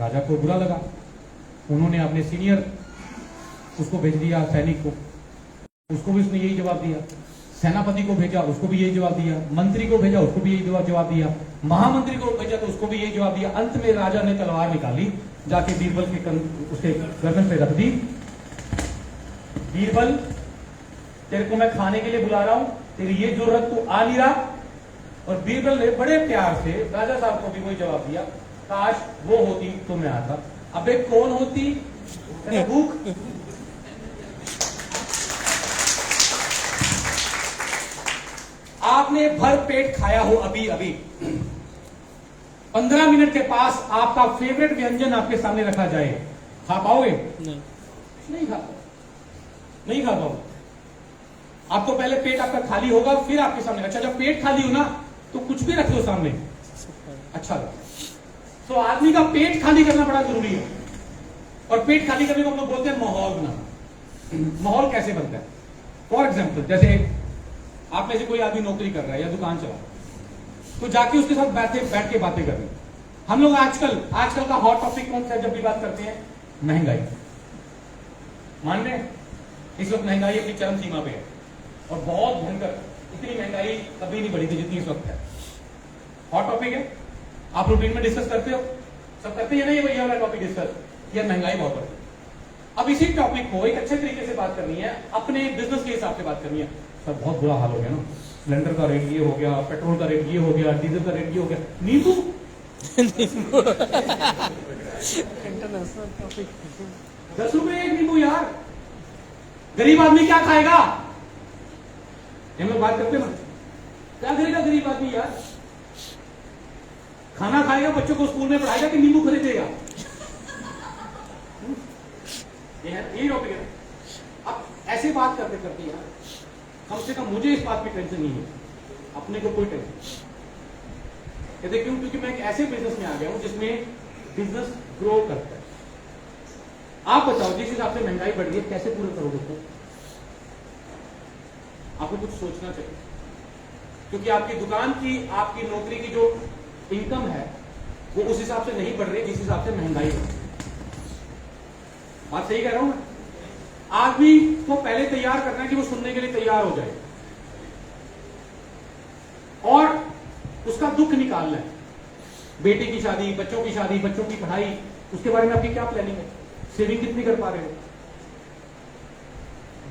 राजा को बुरा लगा, उन्होंने अपने सीनियर उसको भेज दिया, सैनिक को, उसको भी उसने यही जवाब दिया। सेनापति को भेजा, उसको भी यही जवाब दिया। मंत्री को भेजा, उसको भी यही जवाब दिया। महामंत्री को भेजा तो उसको भी यही जवाब दिया। अंत में राजा ने तलवार निकाली, जाके बीरबल के उसके गर्दन पे रख दी। बीरबल, तेरे को मैं खाने के लिए बुला रहा हूं, तेरी ये जरूरत तू आ नहीं रहा। और बीरबल ने बड़े प्यार से राजा साहब को भी वही जवाब दिया, काश वो होती तो मैं आता। अबे कौन होती? भूख। आपने भर पेट खाया हो अभी अभी, 15 मिनट के पास आपका फेवरेट व्यंजन आपके सामने रखा जाए, खा पाओगे? नहीं खा पाओगे, नहीं खा पाओगे। आपको पहले पेट आपका खाली होगा, फिर आपके सामने। अच्छा, जब पेट खाली हो ना तो कुछ भी रख लो सामने, अच्छा लगता। तो आदमी का पेट खाली करना बड़ा जरूरी है। और पेट खाली करने को हम लोग बोलते हैं माहौल बनाना। माहौल कैसे बनता है? फॉर एग्जाम्पल, जैसे आप में से कोई आदमी नौकरी कर रहा है या दुकान चला रहा है, तो जाके उसके साथ बैठ के बातें कर रहे हैं। हम लोग आजकल का हॉट टॉपिक कौन सा है जब भी बात करते हैं? महंगाई। मान रहे हैं इस वक्त महंगाई अपनी चरम सीमा पे है, और बहुत भयंकर। इतनी महंगाई कभी नहीं बढ़ी थी जितनी इस वक्त है। हॉट टॉपिक है, आप रूटीन में डिस्कस करते हो, सब करते हैं नहीं? भैया वाला टॉपिक डिस्कस, यार महंगाई बहुत बढ़ी। अब इसी टॉपिक को एक अच्छे तरीके से बात करनी है, अपने बिजनेस के हिसाब से बात करनी है। सर बहुत बुरा हाल हो गया ना, सिलेंडर का रेट ये हो गया, पेट्रोल का रेट ये हो गया, डीजल का रेट ये हो गया। नींबू इंटरनेशनल टॉपिक। 10 रुपए एक नींबू यार, गरीब आदमी क्या खाएगा? हम लोग बात करते ना, क्या करेगा गरीब आदमी यार? खाना खाएगा, बच्चों को स्कूल में पढ़ाएगा कि नींबू खरीदेगा? यही टॉपिक है। अब ऐसे बात करते करते यार, कम से कम मुझे इस बात की टेंशन नहीं है, अपने को कोई टेंशन नहीं। क्यों? क्योंकि मैं एक ऐसे बिजनेस में आ गया हूं जिसमें बिजनेस ग्रो करता है। आप बताओ, जिस हिसाब से महंगाई बढ़ रही है, कैसे पूरा करोगे उसको? आपको कुछ सोचना चाहिए, क्योंकि आपकी दुकान की, आपकी नौकरी की जो इनकम है वो उस हिसाब से नहीं बढ़ रही जिस हिसाब से महंगाई है। बात सही कह रहा हूं मैं? आदमी को पहले तैयार करना है कि वो सुनने के लिए तैयार हो जाए, और उसका दुख निकालना है। बेटी की शादी, बच्चों की शादी, बच्चों की पढ़ाई, उसके बारे में आपकी क्या प्लानिंग है? सेविंग कितनी कर पा रहे हो?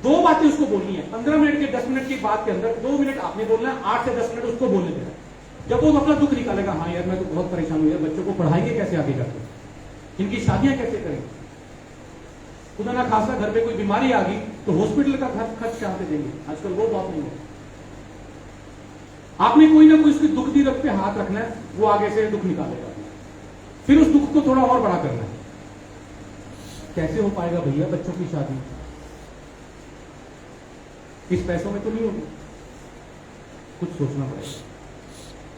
2 बातें उसको बोलनी है। 15 मिनट के 10 मिनट की बात के अंदर 2 मिनट आपने बोलना है, 8 से 10 मिनट उसको बोलने देना। जब वो अपना दुख निकालेगा, हाँ यार मैं तो बहुत परेशान हूं यार, बच्चों को पढ़ाएंगे कैसे आगे जाके, इनकी शादियां कैसे करेंगे, खुदा ना खासा घर पे कोई बीमारी आ गई तो हॉस्पिटल का खर्च कहां से देंगे? आजकल वो बात नहीं है। आपने कोई ना कोई उसके दुख दी रख पे हाथ रखना है, वो आगे से दुख निकालेगा। फिर उस दुख को थोड़ा और बड़ा करना है। कैसे हो पाएगा भैया बच्चों की शादी? इस पैसों में तो नहीं होगी, कुछ सोचना पड़ेगा।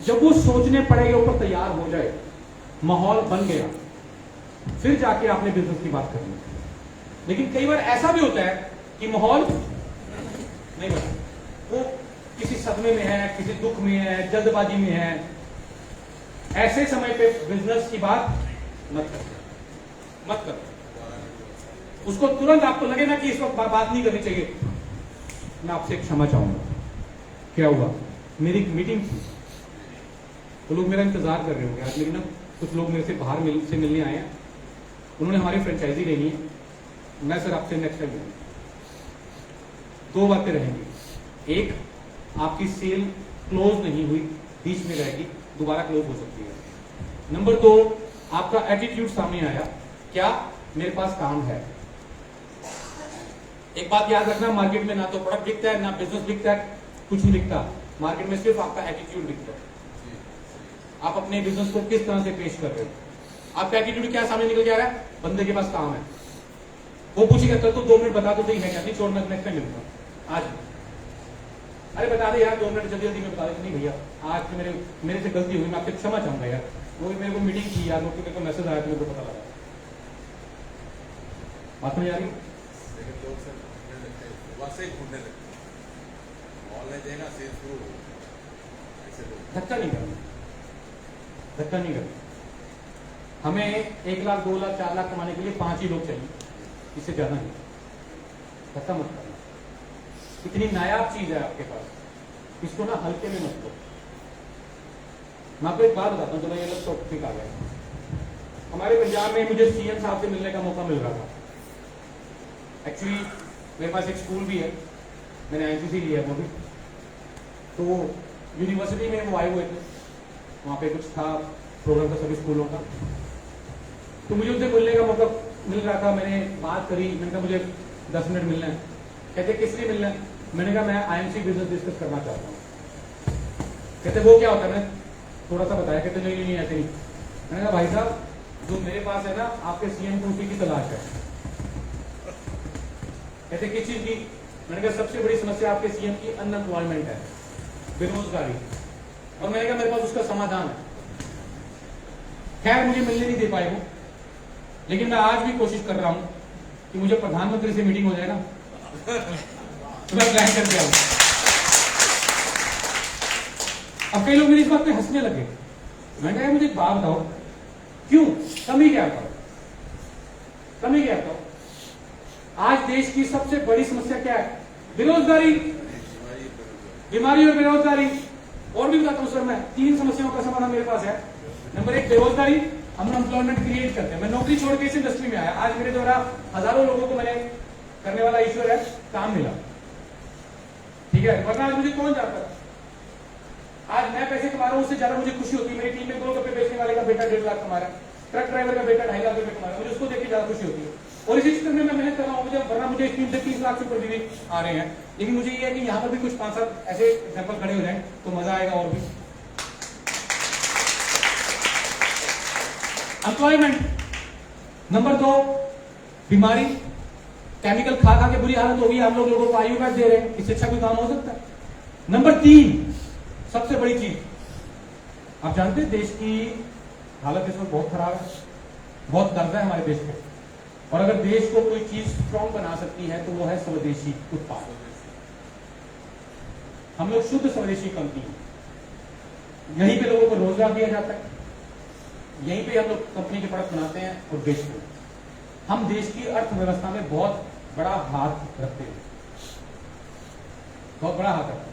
जब वो सोचने पड़ेगा, ऊपर तैयार हो जाए, माहौल बन गया, फिर जाके आपने बिजनेस की बात करनी है। लेकिन कई बार ऐसा भी होता है कि माहौल नहीं बना, वो किसी सदमे में है, किसी दुख में है, जल्दबाजी में है। ऐसे समय पे बिजनेस की बात मत करो। उसको तुरंत आपको लगे ना कि इस वक्त बात नहीं करनी चाहिए, मैं आपसे क्षमा चाहूंगा। क्या हुआ? मेरी एक मीटिंग थी, तो लोग मेरा इंतजार कर रहे होंगे आज, लेकिन ना कुछ लोग मेरे से बाहर से मिलने आए हैं, उन्होंने हमारी फ्रेंचाइजी लेनी है। मैं सर आपसे नेक्स्ट टाइम मिलूंगा। 2 बातें रहेंगी, एक आपकी सेल क्लोज नहीं हुई, बीच में रहेगी, दोबारा क्लोज हो सकती है। नंबर 2, आपका एटीट्यूड सामने आया, क्या मेरे पास काम है। एक बात याद रखना, मार्केट में ना तो प्रोडक्ट बिकता है, ना बिजनेस बिकता है, कुछ नहीं बिकता। मार्केट में सिर्फ आपका एटीट्यूड बिकता है। आप अपने बिजनेस को किस तरह से पेश कर रहे हो। आपका एटीट्यूड क्या सामने निकल के आ रहा है? बंदे के पास काम है, वो पूछेगा तो 2 मिनट बता दो, सही है क्या? नहीं छोड़ना, नेक्स्ट टाइम मिलूंगा आज। अरे बता दे यार, 2 मिनट जल्दी जल्दी में बता दे। नहीं भैया, आज मेरे से गलती हुई, मैं आपसे क्षमा चाहूंगा यार, वो मेरे को मीटिंग थी यार, मेरे को मैसेज आया, मेरे को पता लगा। बात नहीं आ रही? धक्का नहीं करना, हमें 1 लाख 2 लाख 4 लाख कमाने के लिए 5 ही लोग चाहिए, इससे ज्यादा नहीं। खत्म मत करना, इतनी नायाब चीज है आपके पास, इसको ना हल्के में मत लो। मैं आपको एक बात बताता हूँ, तो ये लोग टॉपिक आ गए। हमारे पंजाब में मुझे सीएम साहब से मिलने का मौका मिल रहा था। एक्चुअली मेरे पास एक स्कूल भी है, मैंने आईसीसी लिया वो भी, तो यूनिवर्सिटी में वो आए हुए थे, वहाँ पे कुछ था प्रोग्राम था सभी स्कूलों का, तो मुझे उनसे मिलने का मौका मिल रहा था। मैंने बात करी, मैंने कहा मुझे 10 मिनट मिलना है। कहते किस लिए मिलना है? मैंने कहा मैं आईएमसी बिजनेस डिस्कस करना चाहता हूँ। कहते वो क्या होता है? मैंने थोड़ा सा बताया। कहते नहीं नहीं ऐसे नहीं। मैंने कहा भाई साहब, जो मेरे पास है ना, आपके सीएम को उसी की तलाश है। कहते किस चीज की? मैंने कहा सबसे बड़ी समस्या आपके सीएम की अनएम्प्लॉयमेंट है, बेरोजगारी, और मैंने कहा मेरे पास उसका समाधान है। खैर मुझे मिलने नहीं दे पाए वो, लेकिन मैं आज भी कोशिश कर रहा हूं कि मुझे प्रधानमंत्री से मीटिंग हो जाए ना, तो मैं प्लान करके आऊं। अब कई लोग मेरी इस बात पे हंसने लगे। मैंने कहा मुझे एक बात बताओ, क्यों? कमी क्या बताओ, कमी क्या बताओ? आज देश की सबसे बड़ी समस्या क्या है? बेरोजगारी, बीमारी और बेरोजगारी। और भी बताता हूं सर, मैं 3 समस्याओं का समाधान मेरे पास है। नंबर 1 बेरोजगारी, हम एम्प्लॉयमेंट क्रिएट करते हैं। मैं नौकरी छोड़ के इस इंडस्ट्री में आया, आज मेरे द्वारा हजारों लोगों को मैंने करने वाला ईश्वर है, काम मिला, ठीक है। वरना आज मुझे कौन जानता था? आज मैं पैसे कमा रहा हूं, उससे ज्यादा मुझे खुशी होती है मेरी टीम में गोलगप्पे बेचने वाले का बेटा 1.5 लाख कमा रहा है, ट्रक ड्राइवर का बेटा 2.5 लाख रुपए कमा रहा है, मुझे उसको देख के ज्यादा खुशी होती है। और इसी क्षेत्र में मैं मेहनत कर रहा हूँ, मुझे वरना मुझे इस टीम से 30 लाख से ऊपर भी आ रहे हैं। लेकिन मुझे ये है कि यहाँ पर भी कुछ 5-7 ऐसे एग्जाम्पल खड़े हो जाए तो मजा आएगा। और भी एम्प्लॉयमेंट। नंबर 2 बीमारी, केमिकल खा खा के बुरी हालत हो गई, हम लोगों को आयु कार्ड दे रहे हैं, इससे अच्छा कोई काम हो सकता है? नंबर 3 सबसे बड़ी चीज, आप जानते हैं देश की हालत इस वक्त बहुत खराब है, बहुत दर्द है हमारे देश पे। और अगर देश को कोई चीज स्ट्रॉन्ग बना सकती है तो वो है स्वदेशी उत्पाद। हम लोग शुद्ध स्वदेशी कंपनी हैं, यहीं पे लोगों को रोजगार दिया जाता है, यहीं पे हम लोग कंपनी के प्रोडक्ट बनाते हैं और बेचते हैं। हम देश की अर्थव्यवस्था में बहुत बड़ा हाथ रखते हैं, बहुत बड़ा हाथ रखते हैं।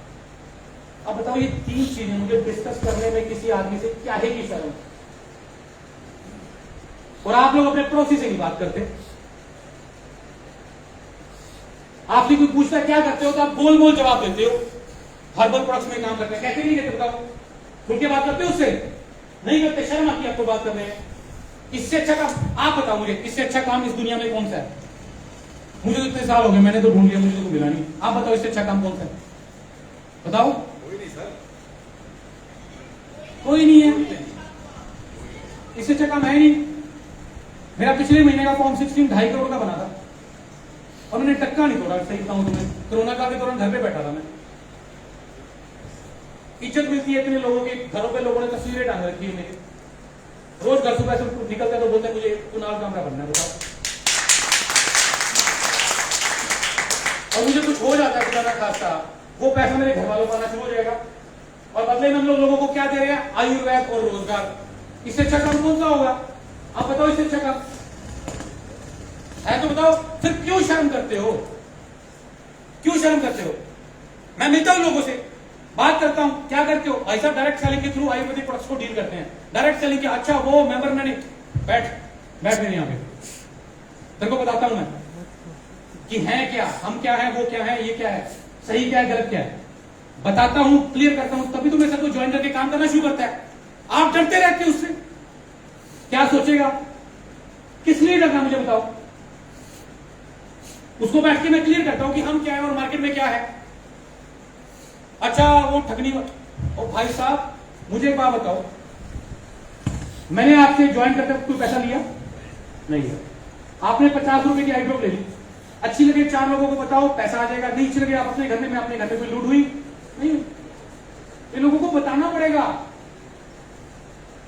अब बताओ ये 3 चीजें मुझे डिस्कस करने में किसी आदमी से क्या है की शर्म? और आप लोग अपने पड़ोसी से नहीं बात करते। आपसे कोई पूछता है क्या करते हो तो आप गोल मोल जवाब देते हो। हर्बल प्रोडक्ट्स में काम करते हैं, कहते नहीं कहते? बताओ, खुल के बात करते हो उससे? नहीं करते, शर्म आती है आपको बात करने में। इससे अच्छा काम आप बताओ मुझे, इससे अच्छा काम इस दुनिया में कौन सा है? मुझे तो इतने साल हो गए, मैंने तो ढूंढ लिया, मुझे तो मिला नहीं। आप बताओ इससे अच्छा काम कौन सा है? बताओ। कोई नहीं सर, कोई नहीं है, इससे अच्छा काम है नहीं। मेरा पिछले महीने का फॉर्म 16 2.5 करोड़ का बना था और मैंने टक्का नहीं तोड़ा। सही बताऊं तो मैं कोरोना काल के दौरान घर पे बैठा था। मैं इज्जत मिलती है इतने लोगों के घरों पे, लोगों ने तस्वीरें टांग रखी है मेरी। रोज घर सुबह से निकलते हैं तो बोलते हैं मुझे कुणाल कामरा बनना है। बताओ, और मुझे कुछ हो जाता है खुदा खासा, वो पैसा मेरे घर वालों को आना शुरू हो जाएगा और बदले में हम लोगों को क्या दे रहे हैं? आयुर्वेद और रोजगार। इससे अच्छा काम कौन सा होगा? आप बताओ, इससे अच्छा काम है तो बताओ। फिर क्यों शर्म करते हो? क्यों शर्म करते हो? मैं मिलता हूं लोगों से, बात करता हूं, क्या करते हो भाई साहब? डायरेक्ट सेलिंग के थ्रू आयुर्वेदिक प्रोडक्ट्स को डील करते हैं। डायरेक्ट सेलिंग के, अच्छा वो मेंबर नहीं, बैठ मेरे यहाँ पे, तेरे को बताता हूं मैं कि है क्या, हम क्या है, वो क्या है, ये क्या है, सही क्या है, गलत क्या है, बताता हूं, क्लियर करता हूं, तभी तो मेरे साथ ज्वाइन करके काम करना शुरू करता है। आप डरते रहते हो उससे, क्या सोचेगा? किस लिए डरना मुझे बताओ? उसको बैठ के मैं क्लियर करता हूं कि हम क्या है और मार्केट में क्या है। अच्छा वो ठगनी, ओ भाई साहब मुझे एक बात बताओ, मैंने आपसे ज्वाइन करते वक्त कोई पैसा लिया? नहीं है। आपने 50 रुपए की आईड्रॉप ले ली, अच्छी लगे 4 लोगों को बताओ, पैसा आ जाएगा। नहीं अच्छी लगे आप अपने घर में, मैं अपने घर में, कोई लूट हुई नहीं। ये लोगों को बताना पड़ेगा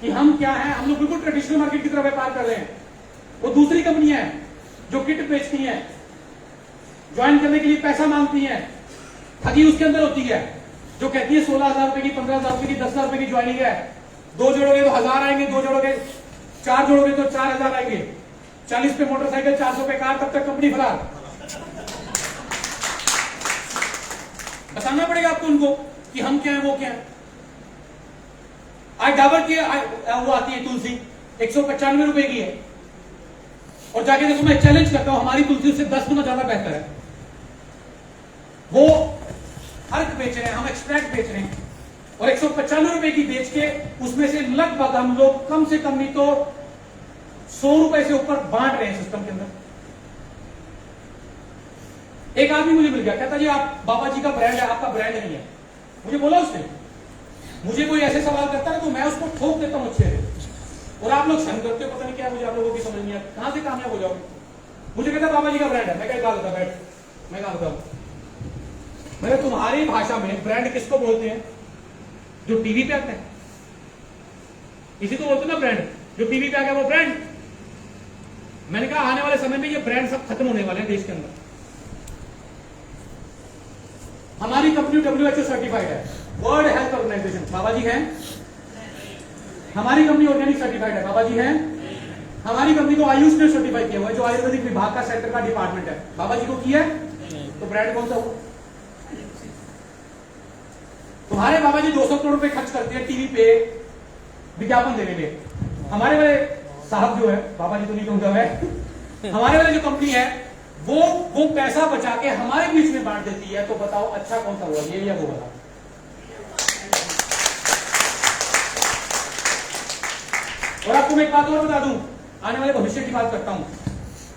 कि हम क्या है। हम लोग बिल्कुल ट्रेडिशनल मार्केट की तरफ व्यापार कर रहे हैं। वो दूसरी कंपनियां हैं जो किट बेचती हैं, ज्वाइन करने के लिए पैसा मांगती हैं, ठगी उसके अंदर होती है, जो कहती है 16,000 रुपए की, 15,000 रुपए की, 10,000 रुपए की ज्वाइनिंग है, 2 जोड़ोगे तो 1000 आएंगे, 2 जोड़ोगे 4 जोड़ोगे तो 4000 आएंगे, 40 पे मोटरसाइकिल, 400 पे कार, तब तक कंपनी फरार। बताना पड़ेगा आपको उनको कि हम क्या है वो क्या है। आज डाबर की वो आती है तुलसी 195 रुपए की है, और जाके देखो, मैं चैलेंज करता हूं, हमारी तुलसी उससे 10 गुना ज्यादा बेहतर है। वो अर्क बेच रहे हैं, हम एक्सट्रैक्ट बेच रहे हैं, और 195 रुपए की बेच के उसमें से लगभग हम लोग कम से कम नहीं तो 100 रुपए से ऊपर बांट रहे हैं सिस्टम के अंदर। एक आदमी मुझे मिल गया, कहता जी आप बाबा जी का ब्रांड है, आपका ब्रांड नहीं है। मुझे बोला उसने, मुझे कोई ऐसे सवाल करता है तो मैं उसको ठोक देता हूं अच्छे से, और आप लोग सहन करते हो, पता नहीं क्या, मुझे आप लोगों की समझ नहीं आता, कहां से कामयाब हो जाओगे। मुझे कहता बाबा जी का ब्रांड है, मैं क्या होता बैठ, मैं कहा बताऊं, मैंने तुम्हारी भाषा में ब्रांड किसको बोलते हैं? जो टीवी पे आते हैं, इसी को बोलते हैं ना ब्रांड, जो टीवी पे आ गया वो ब्रांड। मैंने कहा आने वाले समय में ये ब्रांड सब खत्म होने वाले हैं देश के अंदर। हमारी कंपनी WHO सर्टिफाइड है, वर्ल्ड हेल्थ ऑर्गेनाइजेशन, बाबा जी हैं। हमारी कंपनी ऑर्गेनिक सर्टिफाइड है, बाबा जी हैं। हमारी कंपनी को आयुष ने सर्टिफाई किया हुआ है, जो आयुर्वेदिक विभाग का सेंटर का डिपार्टमेंट है, बाबा जी को किया है। तो ब्रांड कौन सा हुआ? तुम्हारे बाबा जी 200 करोड़ रुपए खर्च करते हैं टीवी पे विज्ञापन देने में। हमारे वाले साहब जो है, बाबा जी तो नहीं कहूंगा मैं, हमारे वाले जो कंपनी है वो पैसा बचा के हमारे बीच में बांट देती है। तो बताओ अच्छा कौन सा हुआ, ये या वो वाला? और आपको मैं एक बात और बता दूं, आने वाले भविष्य की बात करता हूं।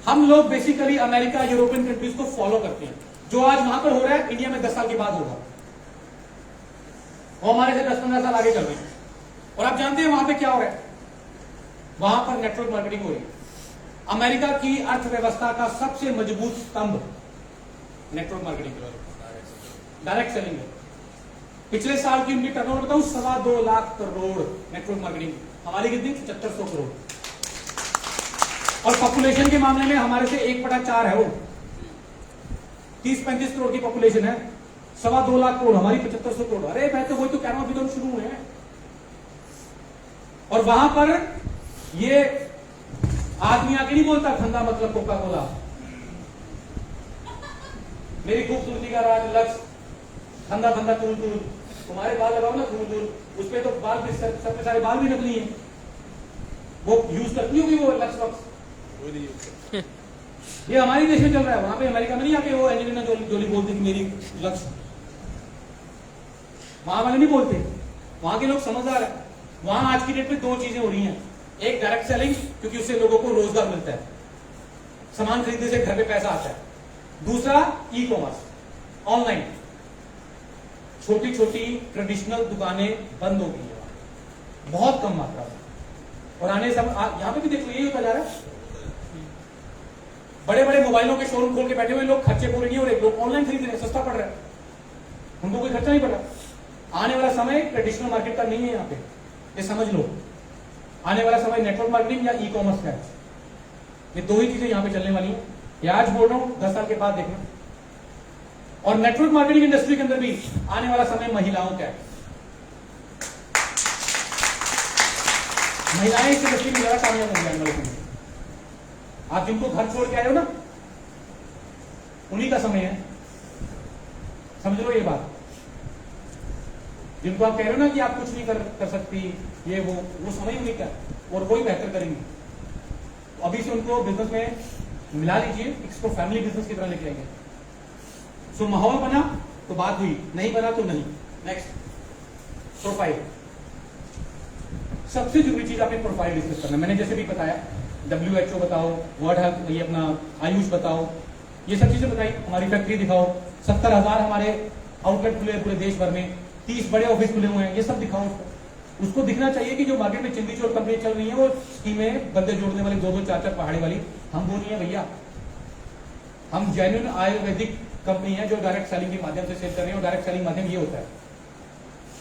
हम लोग बेसिकली अमेरिका, यूरोपियन कंट्रीज को फॉलो करते हैं। जो आज वहां पर हो रहा है, इंडिया में 10 साल के बाद होगा, वो हमारे से 10-15 साल आगे चल रहे हैं। और आप जानते हैं वहां पे क्या हो रहा है? वहां पर नेटवर्क मार्केटिंग हो रही है। अमेरिका की अर्थव्यवस्था का सबसे मजबूत स्तंभ नेटवर्क मार्केटिंग, डायरेक्ट सेलिंग है। पिछले साल की उनकी टर्नओवर बताऊं, 2.25 लाख करोड़ नेटवर्क मार्केटिंग। हमारी कितनी? 7500 करोड़। और पॉपुलेशन के मामले में हमारे से 1/4 है वो, 30-35 करोड़ की पॉपुलेशन है, 2.25 लाख करोड़, हमारी 7500 करोड़। अरे मैं तो वही तो कह रहा हूं, अभी तो शुरू हुए हैं। और वहां पर ये आदमी आके नहीं बोलता ठंडा मतलब कोका कोला, मेरी खूबसूरती का राज लक्ष्य, ठंडा ठंडा तूल तूल, तुम्हारे बाल लगाओ ना तूल तूल, उसपे तो बाल भी सब सारे बाल भी नकली हैं। वो यूज करती होगी वो लक्ष्य वक्स, ये हमारे देश में चल रहा है। वहां पे अमेरिका में नहीं आके वो एंजेलिना जोली बोलती कि मेरी लक्ष्य, वहां वाले नहीं बोलते, वहां के लोग समझदार है। वहां आज की डेट में 2 चीजें हो रही हैं, एक डायरेक्ट सेलिंग, क्योंकि उससे लोगों को रोजगार मिलता है, सामान खरीदने से घर पे पैसा आता है। दूसरा ई कॉमर्स, ऑनलाइन। छोटी छोटी ट्रेडिशनल दुकानें बंद हो गई है बहुत कम मात्रा में, और आने सब यहां पे भी देखो यही होता जा रहा है। बड़े बड़े मोबाइलों के शोरूम खोल के बैठे हुए लोग, खर्चे पूरे नहीं हो रहे, लोग ऑनलाइन खरीद रहे हैं, सस्ता पड़ रहा है, उनको कोई खर्चा नहीं पड़ रहा। आने वाला समय ट्रेडिशनल मार्केट का नहीं है यहाँ पे, ये समझ लो। आने वाला समय नेटवर्क मार्केटिंग या ई कॉमर्स का है। ये 2 ही चीजें यहाँ पे चलने वाली हैं। ये आज बोल रहा हूं, 10 साल के बाद देखना। और नेटवर्क मार्केटिंग इंडस्ट्री के अंदर भी आने वाला समय महिलाओं का है। महिलाएं इस इंडस्ट्री में ज्यादा कामयाब होंगी आने वाले समय। आप जिनको घर छोड़ के आए हो ना, उन्हीं का समय है, समझ लो ये बात। जिनको आप कह रहे हो ना कि आप कुछ नहीं कर सकती, ये वो समय उन्हीं का, और वही बेहतर करेंगे। तो अभी से उनको बिजनेस में मिला लीजिए, इसको फैमिली बिजनेस की तरह लेके आएंगे। सो माहौल बना तो बात हुई, नहीं बना तो नहीं। Next, profile. सबसे जरूरी चीज आपने प्रोफाइल डिस्कस करना। मैंने जैसे भी बताया, WHO बताओ, वर्ल्ड हेल्थ, ये अपना आयुष बताओ, ये सब चीजें बताई। हमारी फैक्ट्री दिखाओ, 70,000 हमारे आउटलेट खुले पूरे देश भर में, 30 बड़े ऑफिस खुले हुए हैं, ये सब दिखाओ उसको दिखना चाहिए कि जो मार्केट में चिंदी चोर कंपनी चल रही है, वो स्कीमें बंदे जोड़ने वाली 2-2, 4-4 पहाड़ी वाली, हम वो नहीं है भैया। हम जेन्युइन आयुर्वेदिक कंपनी है जो डायरेक्ट सेलिंग के माध्यम से सेल कर रहे हैं, और डायरेक्ट सेलिंग माध्यम ये होता है।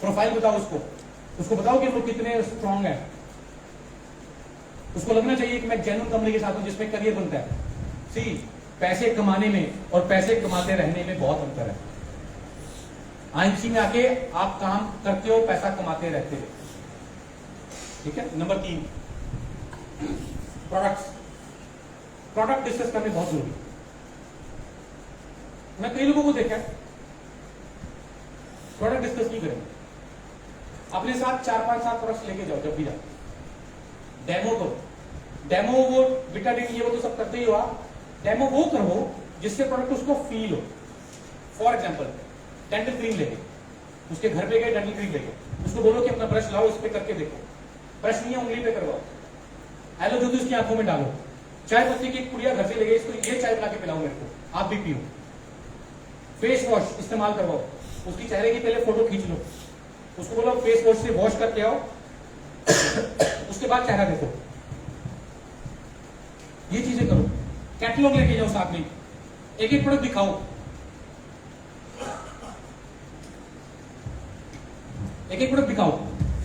प्रोफाइल बताओ उसको बताओ कि हम लोग कितने स्ट्रांग है। उसको लगना चाहिए कि मैं जेन्युइन कंपनी के साथ हूं जिसमें करियर बनता है। सी, पैसे कमाने में और पैसे कमाते रहने में बहुत अंतर है। आईएमसी में आके आप काम करते हो, पैसा कमाते रहते हो, ठीक है। नंबर 3, प्रोडक्ट डिस्कस करने बहुत जरूरी है। मैं कई लोगों को देखा प्रोडक्ट डिस्कस नहीं करेंगे, अपने साथ 4-5-7 प्रोडक्ट्स लेके जाओ जब भी जाओ, डेमो करो। डेमो वो बिटाडिन ये वो तो सब करते ही हो आप, डेमो वो करो जिससे प्रोडक्ट उसको फील हो। फॉर एग्जाम्पल डेंटल क्रीम लेके उसके घर पे गए, डेंटल क्रीम लेके उसको बोलो कि अपना ब्रश लाओ, इस पे करके देखो, ब्रश नहीं है उंगली पे करवाओ, एलोवेरा उसकी आंखों में डालो, चाय पत्ती की एक पुड़िया घर से ले गई, इसको ये चाय बना के पिलाओ मेरे को, आप भी पियो। फेस वॉश इस्तेमाल करवाओ, उसकी चेहरे की पहले फोटो खींच लो, उसको बोलो फेस वॉश से वॉश करके आओ, उसके बाद चेहरा देखो। ये चीजें करो। कैटलॉग लेके जाओ साथ में, एक एक प्रोडक्ट दिखाओ, एक एक प्रोडक्ट दिखाओ।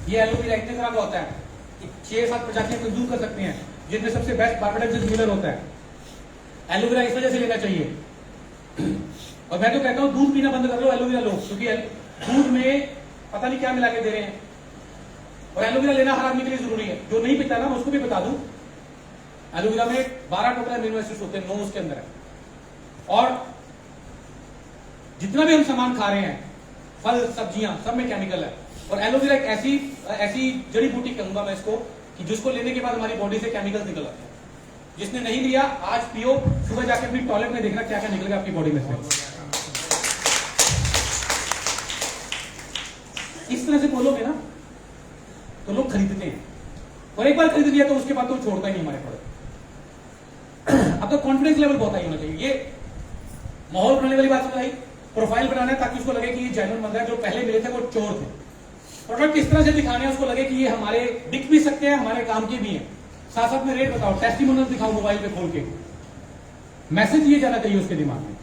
ये एलोवेरा इतने तरह का होता है, 6-7 प्रजातियां कंज्यूम कर सकते हैं, जिनमें सबसे बेस्ट बार्बाडोस मिलर होता है। एलोवेरा इस वजह से लेना चाहिए, और मैं तो कहता हूं दूध पीना बंद कर लो, एलोवेरा लो, क्योंकि दूध में पता नहीं क्या मिला के दे रहे हैं। और एलोवेरा लेना हर आदमी के लिए जरूरी है। जो नहीं पीता ना, मैं उसको भी बता दूं, एलोवेरा में 12 टोटल अमीनो एसिड्स होते हैं, 9 उसके अंदर है। और जितना भी हम सामान खा रहे हैं, फल सब्जियां, सब में केमिकल है। और एलोवेरा एक ऐसी जड़ी बूटी कहूंगा मैं इसको, कि जिसको लेने के बाद हमारी बॉडी से केमिकल निकल आते हैं। जिसने नहीं लिया आज पियो, सुबह जाके अपनी टॉयलेट में देखना क्या क्या निकलेगा आपकी बॉडी में से। इस तरह से बोलोगे ना तो लोग खरीदते हैं, और एक बार खरीद लिया तो उसके बाद तो छोड़ता ही नहीं हमारे प्रोडक्ट। अब तो कॉन्फिडेंस लेवल बहुत हाई होना चाहिए। ये माहौल बनाने वाली बात समझ आई। प्रोफाइल बनाना है ताकि उसको लगे कि ये जेन्युइन बंदा है, जो पहले मिले थे वो चोर थे। प्रोडक्ट किस तरह से दिखाने हैं, उसको लगे कि ये हमारे दिख भी सकते हैं, हमारे काम के भी हैं। साथ साथ में रेट बताओ, टेस्टिमोनियल दिखाओ मोबाइल पे खोल के। मैसेज ये जाना चाहिए उसके दिमाग में।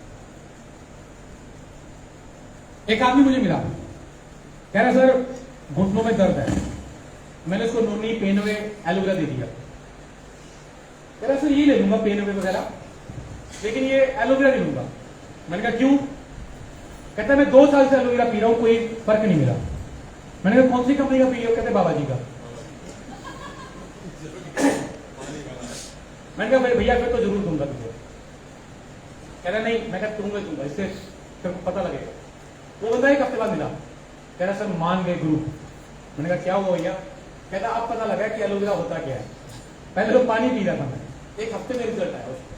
एक आदमी मुझे मिला, कह रहा सर घुटनों में दर्द है, मैंने उसको नोनी पेन अवे एलोवेरा दे दिया। कह रहा सर ये ले लूंगा पेन अवे वगैरह, लेकिन ये एलोवेरा नहीं लूंगा। मैंने कहा क्यों? कहता है मैं 2 साल से एलोवेरा पी रहा हूं, कोई फर्क नहीं मिला। मैंने कहा कौन सी कंपनी का पी रहे हो? कहते बाबा जी का। मैंने कहा भाई भैया फिर तो जरूर दूंगा तुझे। कह रहा नहीं, मैं कहा दूंगा दूंगा, इससे फिर पता लगेगा। वो बंदा 1 हफ्ते बाद मिला, कह रहा सर मान गए गुरु। मैंने कहा क्या हुआ भैया? कहता अब पता लगा कि एलोवेरा होता क्या है, पहले तो पानी पी रहा था मैं, 1 हफ्ते में रिजल्ट आया उसको।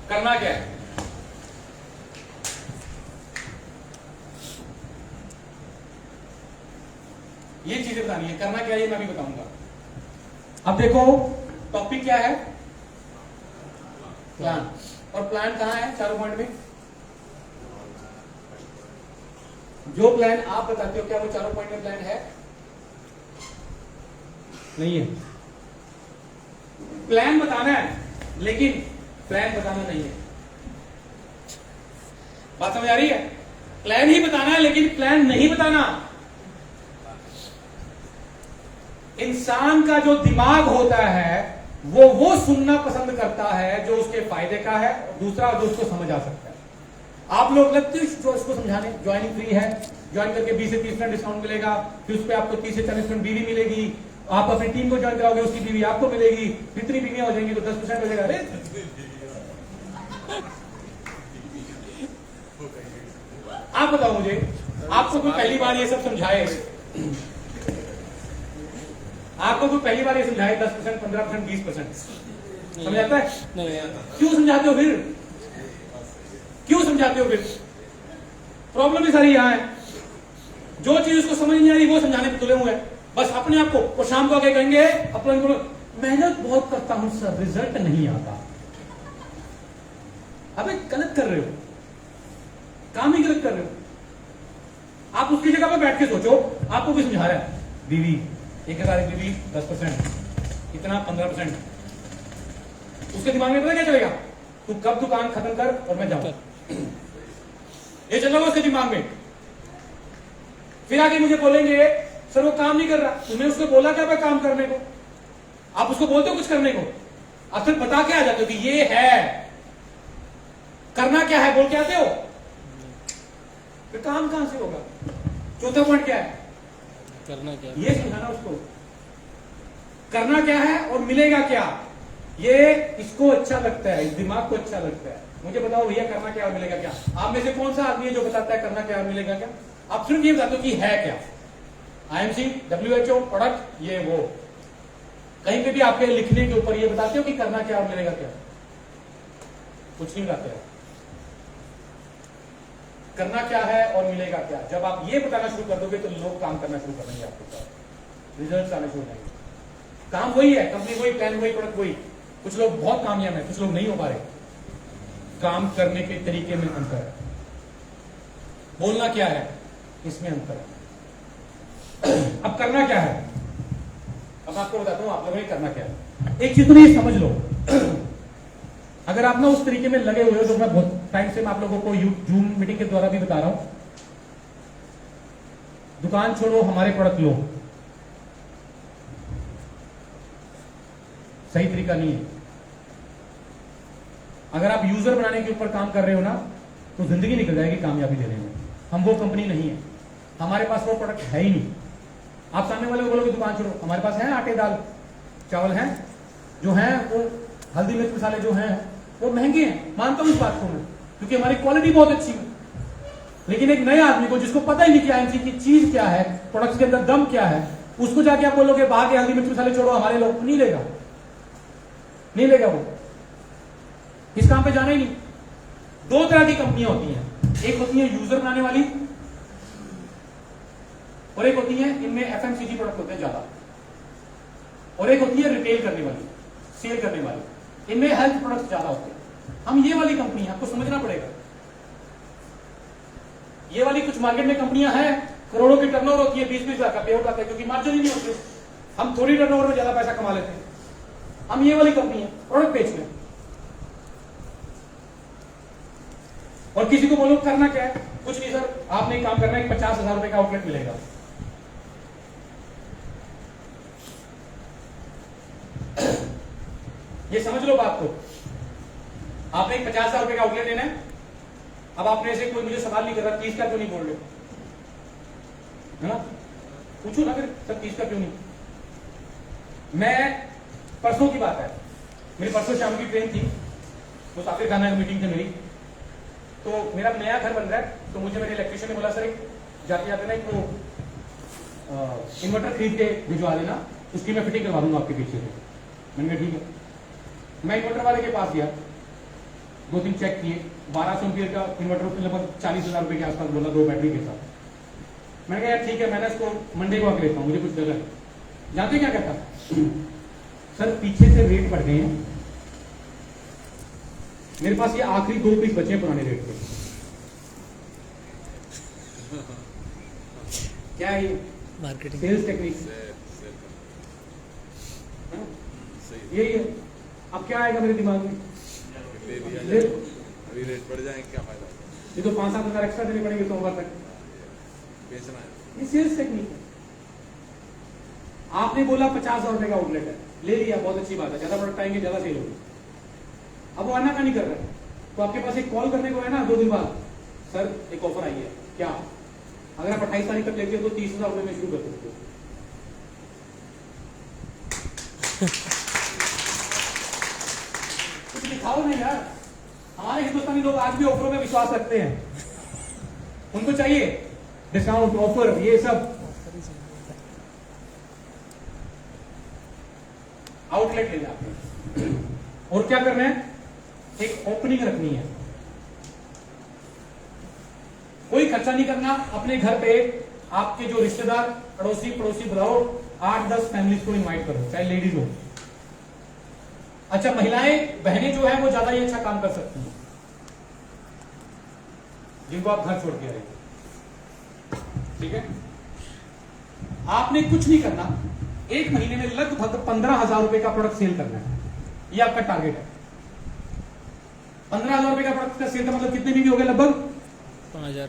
करना क्या है? ये चीजें बतानी है। करना क्या है ये मैं भी बताऊंगा। अब देखो टॉपिक क्या है? प्लान। और प्लान कहां है? चारों पॉइंट में। जो प्लान आप बताते हो क्या वो चारों पॉइंट में प्लान है? नहीं है। प्लान बताना है लेकिन प्लान बताना नहीं है। बात समझ आ रही है? प्लान ही बताना है लेकिन प्लान नहीं बताना। इंसान का जो दिमाग होता है वो सुनना पसंद करता है जो उसके फायदे का है, दूसरा जो उसको समझ आ सकता है। आप लोग लगते हैं जो उसको समझाने, ज्वाइनिंग फ्री है, ज्वाइन करके 20 से 30% डिस्काउंट मिलेगा, फिर उस पर आपको 30 से 40% बीवी मिलेगी, आप अपनी टीम को ज्वाइन कराओगे उसकी बीवी आपको मिलेगी, कितनी बीवियां हो जाएंगी तो 10% हो जाएगा। अरे आप बताओ मुझे, आपको कोई पहली बार ये सब समझाए, आपको कोई पहली बार ये समझाए 10%, 15%, 20% समझ आता है? नहीं क्यों समझाते हो फिर? क्यों समझाते हो फिर? प्रॉब्लम ही सारी यहां है। जो चीज उसको समझ नहीं आ रही वो समझाने पे तुले हुए हैं। बस अपने आप को, और शाम को आके कहेंगे अपना मेहनत बहुत करता हूं सर, रिजल्ट नहीं आता। अबे गलत कर रहे हो, काम ही गलत कर रहे हो। आप उसकी जगह पर बैठ के सोचो, आपको भी समझा रहा है बीवी 1000 बीवी 10%, कितना 15%। उसके दिमाग में पता क्या चलेगा? तू कब दुकान खत्म कर और मैं जाऊं, ये चल रहा उसके दिमाग में। फिर आगे मुझे बोलेंगे सर वो काम नहीं कर रहा, तुमने उसको बोला क्या मैं काम करने को? आप उसको बोलते हो कुछ करने को, आप फिर बता के आ जाते हो कि ये है, करना क्या है बोल के आते हो, फिर काम कहां से होगा? चौथा पॉइंट क्या है? करना क्या? ये समझाना उसको, करना क्या है और मिलेगा क्या। ये इसको अच्छा लगता है, इस दिमाग को अच्छा लगता है। मुझे बताओ भैया, करना क्या और मिलेगा क्या? आप में से कौन सा आदमी है जो बताता है करना क्या और मिलेगा क्या? आप सिर्फ ये बताते हो कि है क्या। IMC, WHO, प्रोडक्ट, ये वो, कहीं पे भी आपके लिखने के ऊपर ये बताते हो कि करना क्या और मिलेगा क्या? कुछ नहीं बताते हो। करना क्या है और मिलेगा क्या, जब आप ये बताना शुरू कर दोगे तो लोग काम करना शुरू कर देंगे आपके साथ, रिजल्ट आने शुरू हो जाएंगे। काम वही है, कंपनी वही, प्लान वही, प्रोडक्ट वही। कुछ लोग बहुत कामयाब है, कुछ लोग नहीं हो पा रहे। काम करने के तरीके में अंतर है, बोलना क्या है इसमें अंतर है। अब करना क्या है, अब आपको बताता हूं आप लोगों ने करना क्या है। एक चीज तो ये समझ लो, अगर आप ना उस तरीके में लगे हुए हो जो मैं बहुत टाइम से मैं आप लोगों को जूम मीटिंग के द्वारा भी बता रहा हूं, दुकान छोड़ो हमारे प्रोडक्ट लो, सही तरीका नहीं है। अगर आप यूजर बनाने के ऊपर काम कर रहे हो ना, तो जिंदगी निकल जाएगी कामयाबी लेने में। हम वो कंपनी नहीं है, हमारे पास वो प्रोडक्ट है ही नहीं। आप सामने वाले को बोलोगे दुकान छोड़ो, हमारे पास है आटे दाल चावल हैं, जो हैं वो हल्दी मिर्च मसाले जो हैं वो महंगे हैं, मानता हूं इस बात को मैं, क्योंकि हमारी क्वालिटी बहुत अच्छी है। लेकिन एक नए आदमी को जिसको पता ही नहीं कि IMC की चीज क्या है, प्रोडक्ट के अंदर दम क्या है, उसको जाके आप बोलोगे बाहर के हल्दी मिर्च मसाले छोड़ो हमारे लोग, नहीं लेगा, नहीं लेगा वो, इस काम पे जाना ही नहीं। दो तरह की कंपनियां होती हैं, एक होती है यूजर बनाने वाली और एक होती है इनमें FMCG प्रोडक्ट होते हैं ज्यादा, और एक होती है रिटेल करने वाली, सेल करने वाली, इनमें हेल्थ प्रोडक्ट ज्यादा होते हैं। हम ये वाली कंपनी है, आपको समझना पड़ेगा। ये वाली कुछ मार्केट में कंपनियां हैं, करोड़ों की टर्नओवर होती है, 20-20 लाख का पे आउट आता है, क्योंकि मार्जिन ही नहीं होते। हम थोड़ी टर्नओवर में ज्यादा पैसा कमा लेते हैं। हम ये वाली कंपनी है, प्रोडक्ट बेचने। और किसी को बोलो करना क्या है, कुछ नहीं सर, आपने काम करना है, 50,000 रुपए का आउटलेट मिलेगा। ये समझ लो बात को, आपने 50,000 रुपए का आउटलेट लेना है। अब आपने से कोई मुझे सवाल नहीं कर रहा 30 का क्यों नहीं बोल रहे, है ना? पूछो ना फिर, सर 30 का क्यों नहीं? मैं परसों की बात है, मेरी परसों शाम की ट्रेन थी, मुसाफिर खाना की मीटिंग थी मेरी, तो मेरा नया घर बन रहा है, तो मुझे मेरे इलेक्ट्रिशियन ने बोला सर जाते जाते ना एक वो इन्वर्टर खरीद के भिजवा देना, उसकी मैं फिटिंग करवा दूंगा आपके पीछे से। मैंने कहा ठीक है। मैं इन्वर्टर वाले के पास गया, 2 दिन चेक किए, 1200 एम्पीयर का इन्वर्टर, उसने लगभग 40,000 रुपए के आसपास बोला 2 बैटरी के साथ। मैंने कहा यार ठीक है, मैंने इसको मंडे को आके लेता हूँ, मुझे कुछ डर है। जानते क्या कहता सर पीछे से रेट बढ़ गए हैं, मेरे पास ये आखिरी 2 पीस बचे हैं पुराने रेट पे। क्या है ये? मार्केटिंग, सेल्स टेक्निक, यही है। अब क्या आएगा मेरे दिमाग में, अभी रेट बढ़ जाएंगे क्या फायदा, ये तो 5-7 हजार एक्स्ट्रा देने पड़ेंगे सोमवार तक, बेचना है। ये सेल्स टेक्निक है। आपने बोला 50,000 रुपए का आउटलेट है, ले लिया, बहुत अच्छी बात है, ज्यादा प्रोडक्ट आएंगे ज्यादा सेल होगी। अब वो आना का नहीं कर रहा है, तो आपके पास एक कॉल करने को है ना 2 दिन बाद, सर एक ऑफर आई है, क्या? अगर आप 28 तारीख तक लेते हो तो 30,000 रुपए में शुरू कर सकते हो। कुछ दिखाओ ना यार। हमारे हिंदुस्तानी लोग आज भी ऑफरों में विश्वास रखते हैं, उनको चाहिए डिस्काउंट ऑफर ये सब। आउटलेट ले जाते हैं और क्या करना है, एक ओपनिंग रखनी है, कोई खर्चा नहीं करना। अपने घर पे आपके जो रिश्तेदार अड़ोसी पड़ोसी बुलाओ, 8-10 फैमिलीज को इनवाइट करो, चाहे लेडीज हो। अच्छा महिलाएं बहनें जो है वो ज्यादा ही अच्छा काम कर सकती हैं, जिनको आप घर छोड़ के आए, ठीक है? आपने कुछ नहीं करना, 1 महीने में लगभग 15,000 रुपए का प्रोडक्ट सेल करना है, ये आपका टारगेट है। 15,000 रुपए का प्रोडक्ट का सेल का मतलब कितने भी हो गए, लगभग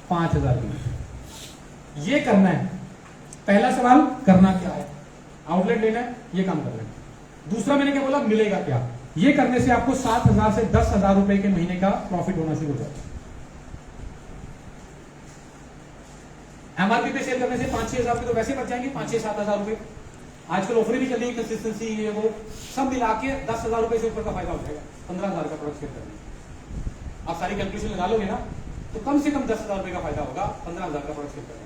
5,000 की। ये करना है। पहला सवाल करना क्या है, आउटलेट लेना है, ये काम करना है। दूसरा मैंने क्या बोला, मिलेगा क्या। ये करने से आपको 7,000 से 10,000 रुपए के महीने का प्रॉफिट होना शुरू हो जाता है। एमआरपी पे सेल करने से 5-6 हजार रुपए तो वैसे बच जाएंगे, 5-6-7 हजार रुपए। आजकल ऑफर भी चल रही है, कंसिस्टेंसी ये वो सब मिला के 10,000 रुपए से ऊपर का फायदा हो जाएगा 15,000 का प्रोडक्ट सेल करने। आप सारी कैलकुलेशन लगा लोगे ना तो कम से कम 10,000 रुपए का फायदा होगा 15,000 का प्रोडक्ट सेल करने।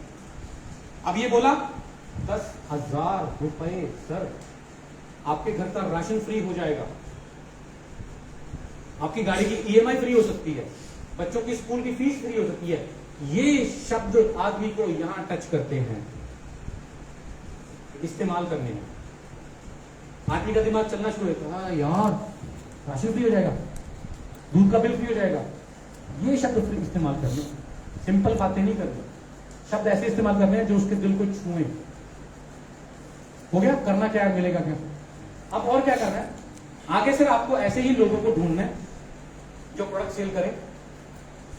अब ये बोला 10,000 रुपए सर, आपके घर का राशन फ्री हो जाएगा, आपकी गाड़ी की ईएमआई फ्री हो सकती है, बच्चों की स्कूल की फीस फ्री हो सकती है। ये शब्द आदमी को यहां टच करते हैं, इस्तेमाल करने में आदमी का दिमाग चलना शुरू होता है, हाँ यार राशन फ्री हो जाएगा, दूध का बिल फ्री हो जाएगा। ये शब्द फ्री इस्तेमाल करने, सिंपल बातें नहीं करनी, शब्द ऐसे इस्तेमाल करने हैं जो उसके दिल को छुए। हो गया, करना क्या है, मिलेगा क्या। अब और क्या करना है आगे सर, आपको ऐसे ही लोगों को ढूंढना है जो प्रोडक्ट सेल करें,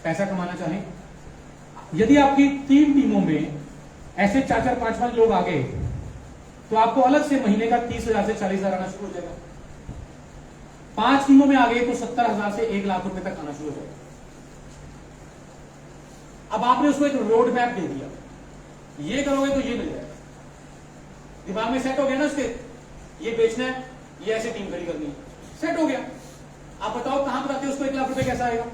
पैसा कमाना चाहें। यदि आपकी 3 टीमों में ऐसे 4-4, 5-5 लोग आ गए तो आपको अलग से महीने का 30,000 से 40,000 आना शुरू हो जाएगा। 5 टीमों में आ गए तो 70,000 से 1 लाख रुपए तक आना शुरू हो जाएगा। अब आपने उसको एक रोड मैप दे दिया, ये करोगे तो ये मिल जाएगा, दिमाग में सेट हो गया ना उसके, ये बेचना है, ये ऐसे टीम खड़ी करनी है, सेट हो गया। आप बताओ कहां बताते हो उसको 1 लाख रुपए कैसा आएगा।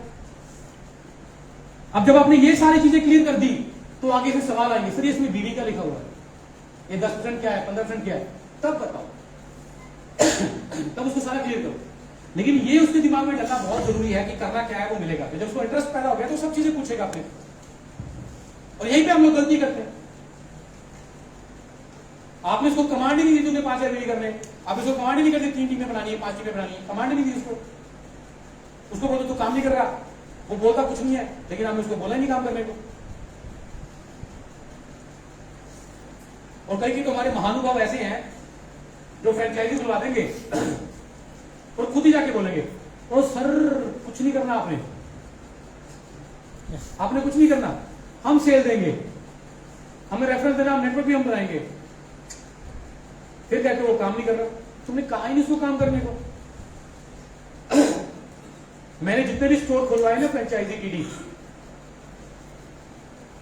अब जब आपने ये सारी चीजें क्लियर कर दी तो आगे से सवाल आएंगे, सर इसमें बीवी का लिखा हुआ है, ये 10% क्या है, 15% क्या है, तब बताओ तब उसको सारा क्लियर करो। लेकिन ये उसके दिमाग में डालना बहुत जरूरी है कि करना क्या है वो मिलेगा। जब उसको इंटरेस्ट पैदा हो गया तो सब चीजें पूछेगा अपने, और यहीं पे हम लोग गलती करते हैं। आपने उसको कमांड ही नहीं दी, तुमने 5,000 बिक्री करने, आप इसको कमांड ही नहीं करते 3 टीमें बनानी है, 5 टीमें बनानी है, कमांड नहीं दी उसको बोलो तू काम नहीं कर रहा, वो बोलता कुछ नहीं है, लेकिन हमने उसको बोला ही नहीं काम करने को। और कई तो हमारे महानुभाव ऐसे हैं जो फ्रेंचाइजी खुलवा देंगे और खुद ही जाके बोलेंगे, ओ सर कुछ नहीं करना, आपने कुछ नहीं करना, हम सेल देंगे, हमें रेफरेंस देना, हम नेटवर्क भी हम बनाएंगे। फिर कहते वो काम नहीं कर रहा, तुमने कहा ही नहीं उसको काम करने को। मैंने जितने भी स्टोर खुलवाए ना फ्रेंचाइजी टीडी,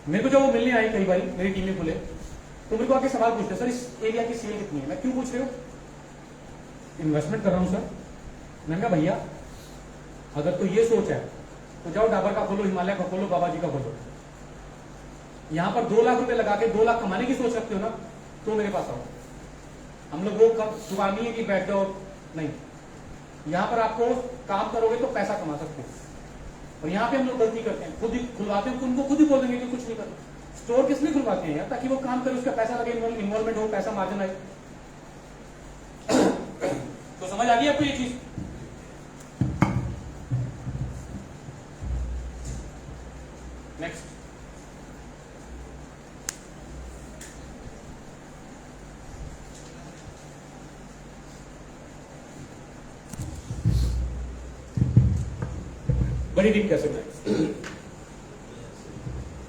मेरे को जब वो मिलने आई कई बार मेरी टीम में खुले तो मेरे को आके सवाल पूछते, सर इस एरिया की सेल कितनी है। मैं क्यों पूछ रहे हो, इन्वेस्टमेंट कर रहा हूं सर। मैंने कहा भैया अगर तो ये सोच है तो जाओ डाबर का खोलो, हिमालय का खोलो, बाबा जी का खोलो। यहां पर 2 लाख रुपए लगा के 2 लाख कमाने की सोच रखते हो ना तो मेरे पास आओ। हम लोग वो कब दुकान नहीं है कि बैठ जाओ, नहीं, यहां पर आपको काम करोगे तो पैसा कमा सकते हो। और यहां पे हम लोग गलती करते हैं, खुद ही खुलवाते हैं, उनको खुद ही बोल देंगे कि कुछ नहीं करना। स्टोर किस लिए खुलवाते हैं यार, ताकि वो काम करे, उसका पैसा लगे, इन्वॉल्वमेंट हो, पैसा मार्जिन आए। तो समझ आ गई आपको ये चीज। नेक्स्ट, बड़ी डीप कैसे बनाए।